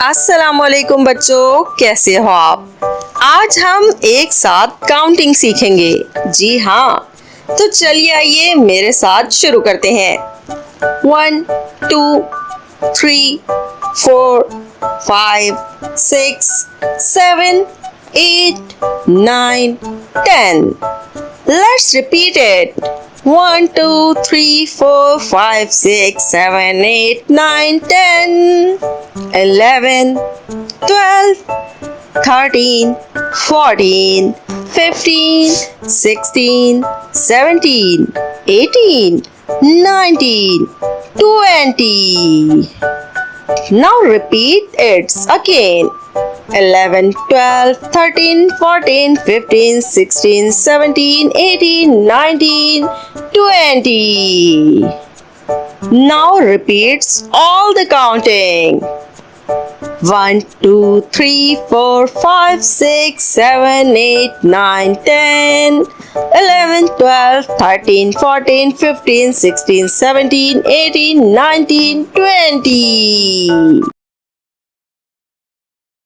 अस्सलामुअलैकुम बच्चों, कैसे हो आप। आज हम एक साथ काउंटिंग सीखेंगे। जी हाँ, तो चलिए आइए मेरे साथ शुरू करते हैं। 1 2 3 4 5 6 7 8 9 10। Let's repeat it. 1 2 3 4 5 6 7 8 9 10 11 12 13 14 15 16 17 18 19 20. Now repeat it again. 11 12 13 14 15 16 17 18 19 20. Now repeats all the counting. 1 2 3 4 5 6 7 8 9 10 11 12 13 14 15 16 17 18 19 20.